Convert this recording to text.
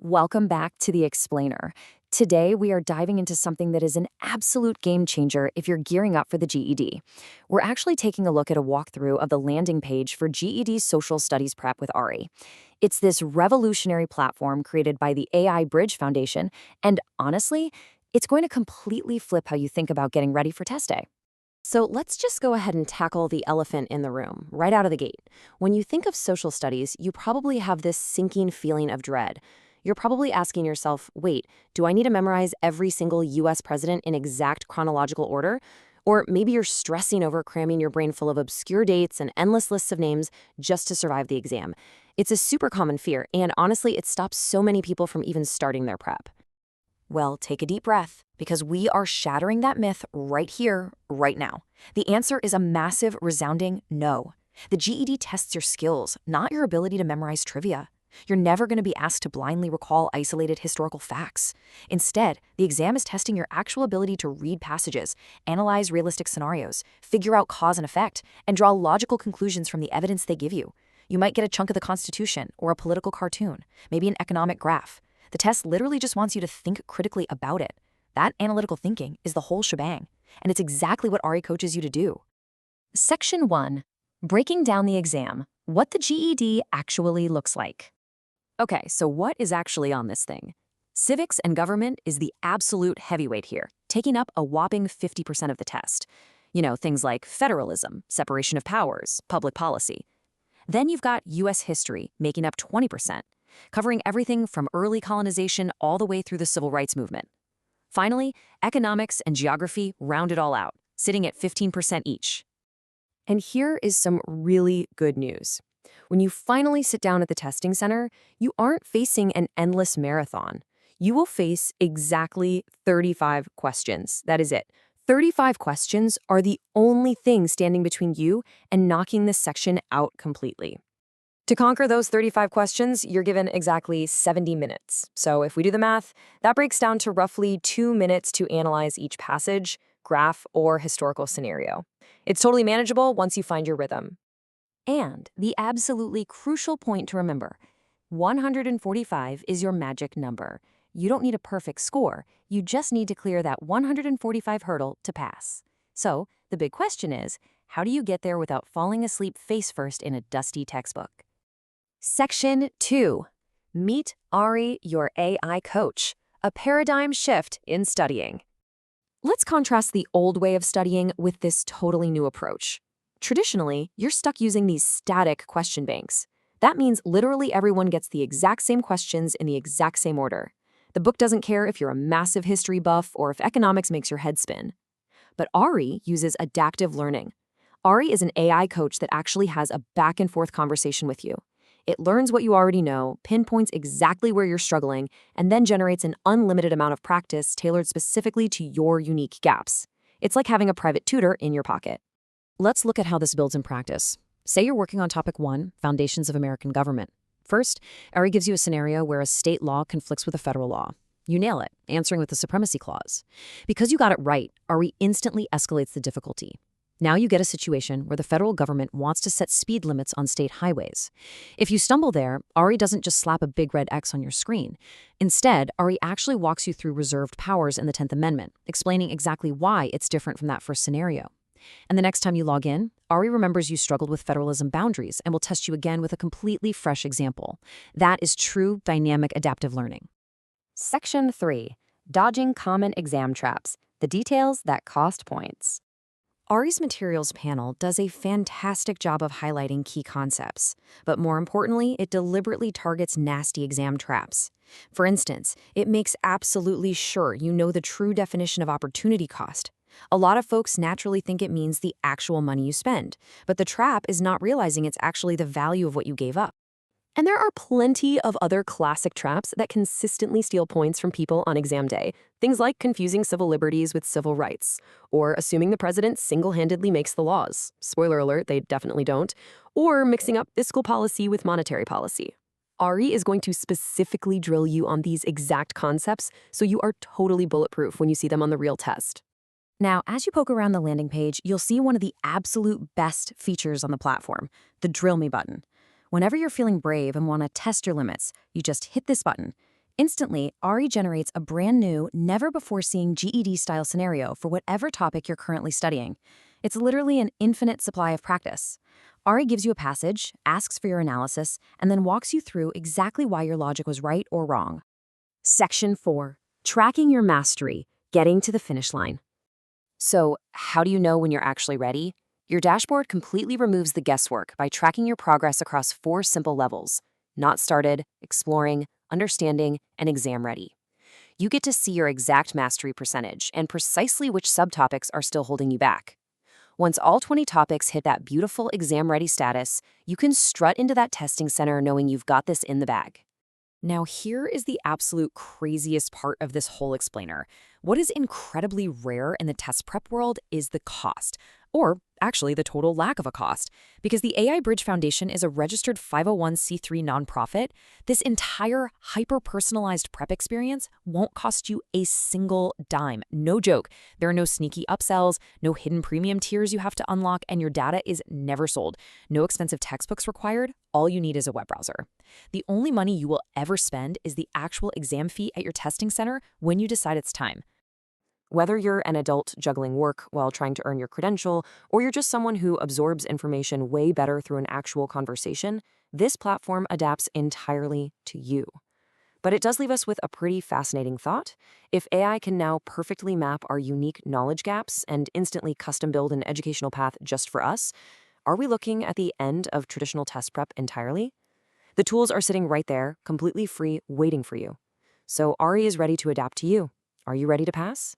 Welcome back to The Explainer. Today, we are diving into something that is an absolute game changer if you're gearing up for the GED. We're actually taking a look at a walkthrough of the landing page for GED Social Studies Prep with Ari. It's this revolutionary platform created by the AI Bridge Foundation, and honestly, it's going to completely flip how you think about getting ready for test day. So let's just go ahead and tackle the elephant in the room, right out of the gate. When you think of social studies, you probably have this sinking feeling of dread. You're probably asking yourself, wait, do I need to memorize every single US president in exact chronological order? Or maybe you're stressing over cramming your brain full of obscure dates and endless lists of names just to survive the exam. It's a super common fear, and honestly, it stops so many people from even starting their prep. Well, take a deep breath, because we are shattering that myth right here, right now. The answer is a massive, resounding no. The GED tests your skills, not your ability to memorize trivia. You're never going to be asked to blindly recall isolated historical facts. Instead, the exam is testing your actual ability to read passages, analyze realistic scenarios, figure out cause and effect, and draw logical conclusions from the evidence they give you. You might get a chunk of the Constitution or a political cartoon, maybe an economic graph. The test literally just wants you to think critically about it. That analytical thinking is the whole shebang, and it's exactly what Ari coaches you to do. Section 1. Breaking down the exam. What the GED actually looks like. Okay, so what is actually on this thing? Civics and Government is the absolute heavyweight here, taking up a whopping 50% of the test. You know, things like federalism, separation of powers, public policy. Then you've got U.S. history, making up 20%, covering everything from early colonization all the way through the civil rights movement. Finally, economics and geography round it all out, sitting at 15% each. And here is some really good news. When you finally sit down at the testing center, you aren't facing an endless marathon. You will face exactly 35 questions. That is it. 35 questions are the only thing standing between you and knocking this section out completely. To conquer those 35 questions, you're given exactly 70 minutes. So if we do the math, that breaks down to roughly 2 minutes to analyze each passage, graph, or historical scenario. It's totally manageable once you find your rhythm. And the absolutely crucial point to remember, 145 is your magic number. You don't need a perfect score, you just need to clear that 145 hurdle to pass. So, the big question is, how do you get there without falling asleep face first in a dusty textbook? Section 2. Meet Ari, your AI coach. A paradigm shift in studying. Let's contrast the old way of studying with this totally new approach. Traditionally, you're stuck using these static question banks. That means literally everyone gets the exact same questions in the exact same order. The book doesn't care if you're a massive history buff or if economics makes your head spin. But Ari uses adaptive learning. Ari is an AI coach that actually has a back-and-forth conversation with you. It learns what you already know, pinpoints exactly where you're struggling, and then generates an unlimited amount of practice tailored specifically to your unique gaps. It's like having a private tutor in your pocket. Let's look at how this builds in practice. Say you're working on Topic 1, Foundations of American Government. First, Ari gives you a scenario where a state law conflicts with a federal law. You nail it, answering with the Supremacy Clause. Because you got it right, Ari instantly escalates the difficulty. Now you get a situation where the federal government wants to set speed limits on state highways. If you stumble there, Ari doesn't just slap a big red X on your screen. Instead, Ari actually walks you through reserved powers in the 10th Amendment, explaining exactly why it's different from that first scenario. And the next time you log in, Ari remembers you struggled with federalism boundaries and will test you again with a completely fresh example. That is true dynamic adaptive learning. Section 3. Dodging common exam traps. The details that cost points. Ari's materials panel does a fantastic job of highlighting key concepts, but more importantly, it deliberately targets nasty exam traps. For instance, it makes absolutely sure you know the true definition of opportunity cost. A lot of folks naturally think it means the actual money you spend, but the trap is not realizing it's actually the value of what you gave up. And there are plenty of other classic traps that consistently steal points from people on exam day. Things like confusing civil liberties with civil rights, or assuming the president single-handedly makes the laws. Spoiler alert, they definitely don't. Or mixing up fiscal policy with monetary policy. Ari is going to specifically drill you on these exact concepts, so you are totally bulletproof when you see them on the real test. Now, as you poke around the landing page, you'll see one of the absolute best features on the platform, the Drill Me button. Whenever you're feeling brave and want to test your limits, you just hit this button. Instantly, Ari generates a brand new, never-before-seen GED-style scenario for whatever topic you're currently studying. It's literally an infinite supply of practice. Ari gives you a passage, asks for your analysis, and then walks you through exactly why your logic was right or wrong. Section 4. Tracking your mastery, getting to the finish line. So, how do you know when you're actually ready? Your dashboard completely removes the guesswork by tracking your progress across 4 simple levels: not started, exploring, understanding, and exam ready. You get to see your exact mastery percentage and precisely which subtopics are still holding you back. Once all 20 topics hit that beautiful exam ready status, you can strut into that testing center knowing you've got this in the bag. Now, here is the absolute craziest part of this whole explainer. What is incredibly rare in the test prep world is the cost, or actually the total lack of a cost. Because the AI Bridge Foundation is a registered 501c3 nonprofit, this entire hyper-personalized prep experience won't cost you a single dime. No joke. There are no sneaky upsells, no hidden premium tiers you have to unlock, and your data is never sold. No expensive textbooks required. All you need is a web browser. The only money you will ever spend is the actual exam fee at your testing center when you decide it's time. Whether you're an adult juggling work while trying to earn your credential, or you're just someone who absorbs information way better through an actual conversation, this platform adapts entirely to you. But it does leave us with a pretty fascinating thought. If AI can now perfectly map our unique knowledge gaps and instantly custom build an educational path just for us, are we looking at the end of traditional test prep entirely? The tools are sitting right there, completely free, waiting for you. So Ari is ready to adapt to you. Are you ready to pass?